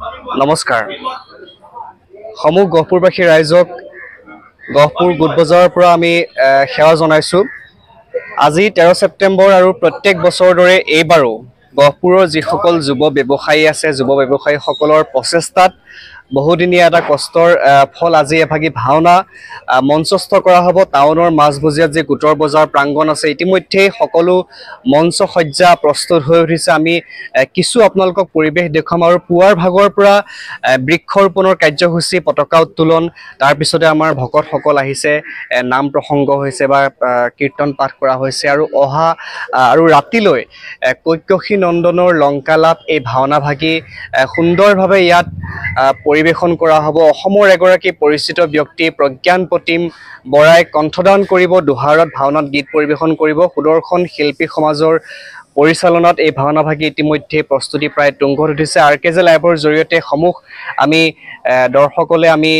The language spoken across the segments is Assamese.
নমস্কাৰ সমূহ গহপুৰবাসী ৰাইজক গহপুৰ গোট বজাৰৰ পৰা আমি সেৱা জনাইছোঁ। আজি 13 ছেপ্টেম্বৰ আৰু প্ৰত্যেক বছৰৰ দৰে এইবাৰো গহপুৰৰ যিসকল যুৱ ব্যৱসায়ী আছে, যুৱ ব্যৱসায়ীসকলৰ প্ৰচেষ্টাত বহুদিনীয়া এটা কষ্টৰ ফল আজি এভাগি ভাওনা মঞ্চস্থ কৰা হ'ব। টাউনৰ মাজমজিয়াত যি গোটৰ বজাৰ প্ৰাংগণ আছে, ইতিমধ্যেই সকলো মঞ্চ সজ্জা প্ৰস্তুত হৈ উঠিছে। আমি কিছু আপোনালোকক পৰিৱেশ দেখুৱাম আৰু পুৱাৰ ভাগৰ পৰা বৃক্ষৰোপণৰ কাৰ্যসূচী, পতাকা উত্তোলন, তাৰপিছতে আমাৰ ভকতসকল আহিছে, নাম প্ৰসংগ হৈছে বা কীৰ্তন পাঠ কৰা হৈছে আৰু অহা আৰু ৰাতিলৈ কৈকশী নন্দনৰ লংকালাপ এই ভাওনাভাগি সুন্দৰভাৱে ইয়াত পৰিৱেশন কৰা হ'ব। অসমৰ এগৰাকী পৰিচিত ব্যক্তি প্ৰজ্ঞান প্ৰতিম বৰাই কণ্ঠদান কৰিব, দোহাৰত ভাওনাত গীত পৰিৱেশন কৰিব। সুদৰ্শন শিল্পী সমাজৰ পৰিচালনাত এই ভাওনাভাগি ইতিমধ্যে প্ৰস্তুতি প্ৰায় তুংগত উঠিছে। RKJ লাইভৰ জৰিয়তে সমূহ আমি দৰ্শকলৈ আমি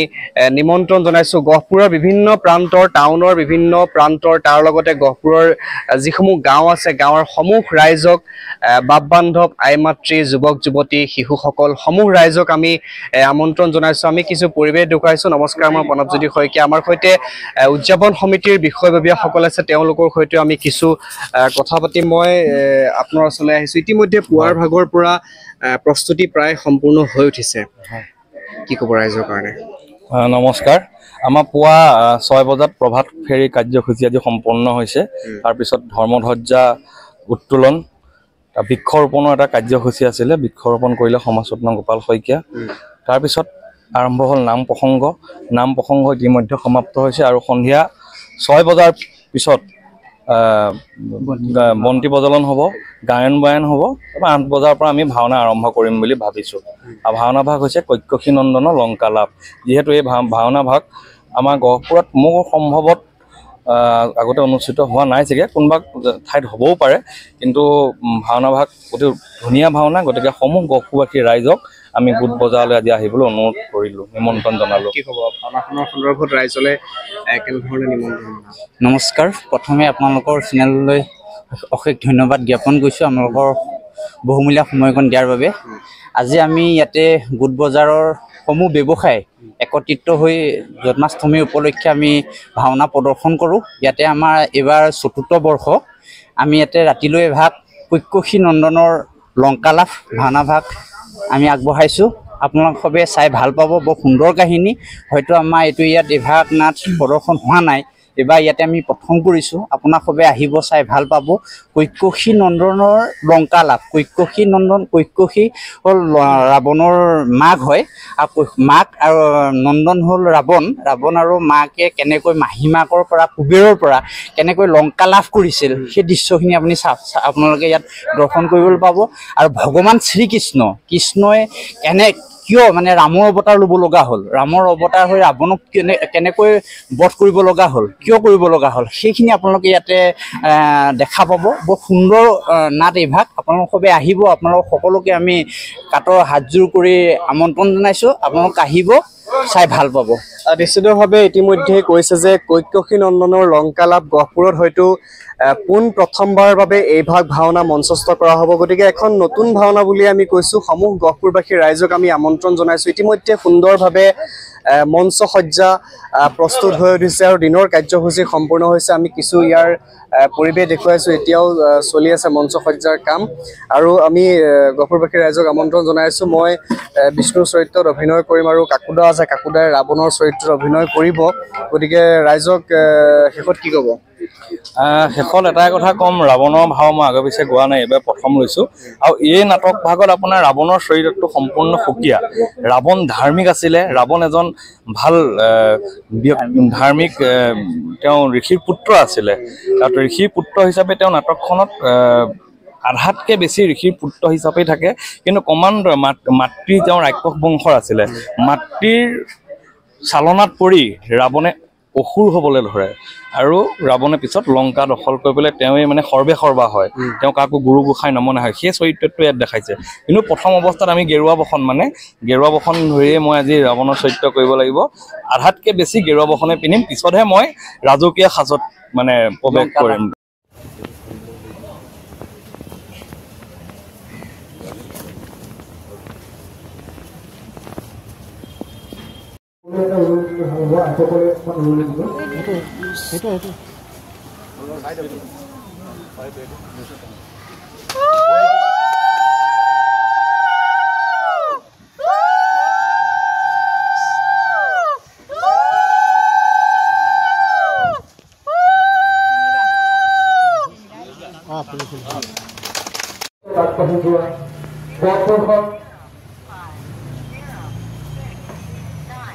নিমন্ত্ৰণ জনাইছোঁ। গহপুৰৰ বিভিন্ন প্ৰান্তৰ, টাউনৰ বিভিন্ন প্ৰান্তৰ, তাৰ লগতে গহপুৰৰ যিসমূহ গাঁও আছে, গাঁৱৰ সমূহ ৰাইজক, বাপ বান্ধৱ, আই মাতৃ, যুৱক যুৱতী, শিশুসকল সমূহ ৰাইজক আমি আমন্ত্ৰণ জনাইছোঁ। আমি কিছু পৰিৱেশ দেখুৱাইছোঁ। নমস্কাৰ, মই প্ৰণৱজ্যোতি শইকীয়া। আমাৰ সৈতে উদযাপন সমিতিৰ বিষয়ববীয়াসকল আছে, তেওঁলোকৰ সৈতে আমি কিছু কথা পাতিম। মই আপোনাৰ ওচৰলৈ আহিছোঁ। ইতিমধ্যে পুৱাৰ ভাগৰ পৰা প্ৰস্তুতি প্ৰায় সম্পূৰ্ণ হৈ উঠিছে, কি ক'ব ৰাইজৰ কাৰণে? নমস্কাৰ। আমাৰ পুৱা 6 বজাত প্ৰভাত ফেৰী কাৰ্যসূচী আজি সম্পন্ন হৈছে। তাৰপিছত ধৰ্মধ্বজা উত্তোলন, বৃক্ষৰোপণৰ এটা কাৰ্যসূচী আছিলে, বৃক্ষৰোপণ কৰিলে সমাজৰত্ন গোপাল শইকীয়া। তাৰপিছত আৰম্ভ হ'ল নাম প্ৰসংগ ইতিমধ্যে সমাপ্ত হৈছে আৰু সন্ধিয়া 6 বজাৰ পিছত বন্তি প্ৰজ্বলন হ'ব, গায়ন বায়ন হ'ব। তাৰপৰা 8 বজাৰ পৰা আমি ভাওনা আৰম্ভ কৰিম বুলি ভাবিছোঁ। আৰু ভাওনা ভাগ হৈছে কৈকশী নন্দনৰ লংকালাপ। যিহেতু এই ভাওনা ভাগ আমাৰ গহপুৰত মোৰ সম্ভৱত আগতে অনুষ্ঠিত হোৱা নাই চাগে, কোনোবা ঠাইত হ'বও পাৰে, কিন্তু ভাওনা ভাগ অতি ধুনীয়া ভাওনা। গতিকে সমূহ গহপুৰবাসী ৰাইজক আমি গোট বজাৰলৈ আজি আহিবলৈ অনুৰোধ কৰিলোঁ, নিমন্ত্ৰণ জনালোঁ। কি ক'ব ভাওনাখনৰ সন্দৰ্ভত ৰাইজলৈ কেনেধৰণে নিমন্ত্ৰণ? নমস্কাৰ। প্ৰথমে আপোনালোকৰ চেনেললৈ অশেষ ধন্যবাদ জ্ঞাপন কৰিছোঁ, আপোনালোকৰ বহুমূলীয়া সময়কণ দিয়াৰ বাবে। আজি আমি ইয়াতে গোট বজাৰৰ সমূহ ব্যৱসায় একত্ৰিত হৈ জন্মাষ্টমী উপলক্ষে আমি ভাওনা প্ৰদৰ্শন কৰোঁ। ইয়াতে আমাৰ এইবাৰ 4ৰ্থ বৰ্ষ। আমি ইয়াতে ৰাতিলৈ এভাগ কৈকশী নন্দনৰ লংকালাপ ভাওনা ভাগ আমি আগবঢ়াইছোঁ। আপোনালোক সবে চাই ভাল পাব, বৰ সুন্দৰ কাহিনী। হয়তো আমাৰ এইটো ইয়াত এভাগ নাট প্ৰদৰ্শন হোৱা নাই, এইবাৰ ইয়াতে আমি প্ৰথম কৰিছোঁ। আপোনাক সবে আহিব, চাই ভাল পাব। কৈকশী নন্দনৰ লংকালাপ। কৈকশী হ'ল ৰাৱণৰ মাক হয়, আৰু মাক আৰু নন্দন হ'ল ৰাৱণ আৰু মাকে কেনেকৈ মাহীমাকৰ পৰা, কুবেৰৰ পৰা কেনেকৈ লংকা লাভ কৰিছিল, সেই দৃশ্যখিনি আপুনি আপোনালোকে ইয়াত দৰ্শন কৰিবলৈ পাব। আৰু ভগৱান কৃষ্ণই কিয় মানে ৰামৰ অৱতাৰ ল'ব লগা হ'ল, ৰামৰ অৱতাৰ হৈ ৰাৱণক কেনেকৈ বধ কৰিব লগা হ'ল, কিয় কৰিব লগা হ'ল, সেইখিনি আপোনালোকে ইয়াতে দেখা পাব। বৰ সুন্দৰ নাট এইভাগ। আপোনালোক সবে আহিব, আপোনালোক সকলোকে আমি কাটৰ হাতযোৰ কৰি আমন্ত্ৰণ জনাইছোঁ। আপোনালোক আহিব, চাই ভাল পাব। নিশ্চিতভাৱে ইতিমধ্যে কৈছে যে কৈকশী নন্দনৰ লংকালাপ গহপুৰত হয়তো পোন প্ৰথমবাৰৰ বাবে এইভাগ ভাওনা মঞ্চস্থ কৰা হ'ব। গতিকে এখন নতুন ভাওনা বুলি আমি কৈছোঁ। সমূহ গহপুৰবাসী ৰাইজক আমি আমন্ত্ৰণ জনাইছোঁ। ইতিমধ্যে সুন্দৰভাৱে মঞ্চ সজ্জা প্ৰস্তুত হৈ উঠিছে আৰু দিনৰ কাৰ্যসূচী সম্পূৰ্ণ হৈছে। আমি কিছু ইয়াৰ পৰিৱেশ দেখুৱাইছোঁ। এতিয়াও চলি আছে মঞ্চ সজ্জাৰ কাম আৰু আমি গহপুৰবাসী ৰাইজক আমন্ত্ৰণ জনাইছোঁ। মই বিষ্ণুৰ চৰিত্ৰত অভিনয় কৰিম আৰু কাকুদা আছে, কাকুদাই ৰাৱণৰ চৰিত্ৰত অভিনয় কৰিব। গতিকে ৰাইজক শেষত কি ক'ব? শেষত এটাই কথা ক'ম, ৰাৱণৰ ভাও মই আগে পিছে গোৱা নাই, এইবাৰ প্ৰথম লৈছোঁ। আৰু এই নাটক ভাগত আপোনাৰ ৰাৱণৰ চৰিত্ৰটো সম্পূৰ্ণ সুকীয়া। ৰাৱণ ধাৰ্মিক আছিলে, ৰাৱণ এজন ভাল ধাৰ্মিক, তেওঁ ঋষিৰ পুত্ৰ আছিলে। আৰু ঋষিৰ পুত্ৰ হিচাপে তেওঁ নাটকখনত আধাতকৈ বেছি ঋষিৰ পুত্ৰ হিচাপেই থাকে, কিন্তু ক্ৰমান্বয়ে মাতৃ তেওঁ ৰাক্ষস বংশৰ আছিলে। মাতৃৰ চালনাত পৰি ৰাৱণে অসুৰ হ'বলৈ ধৰে আৰু ৰাৱণে পিছত লংকা দখল কৰিবলৈ তেওঁৱেই মানে সৰ্বা হয়, তেওঁ কাকো গুৰু গোসাঁই নমনা হয়। সেই চৰিত্ৰটো ইয়াত দেখাইছে। কিন্তু প্ৰথম অৱস্থাত আমি গেৰুৱা বসন ধৰিয়ে মই আজি ৰাৱণৰ চৰিত্ৰ কৰিব লাগিব। আধাতকৈ বেছি গেৰুৱা বসনে পিন্ধিম, পিছতহে মই ৰাজকীয় সাজত মানে প্ৰৱেশ কৰিম।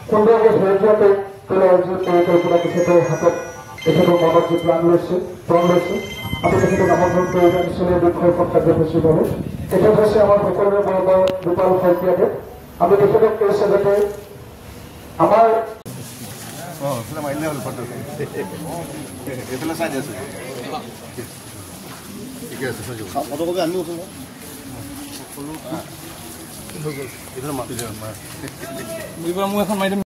সুন্দৰকৈ ধৰি যোৱাতে পৰিকল্পনা তেখেতৰ হাতত তেখেতৰ মনত যি প্ৰাণ লৈছে আমি তেখেতক আমন্ত্ৰণ কৰিব নিশ্চয় বৃক্ষৰোপণ কাৰ্যসূচীৰ বাবে তেখেত হৈছে আমাৰ সকলোৰে মৰমৰ গোপাল শইকীয়াদেৱ আমি তেখেতক কৈছে যাতে আমাৰ মই এখন মাৰি দিম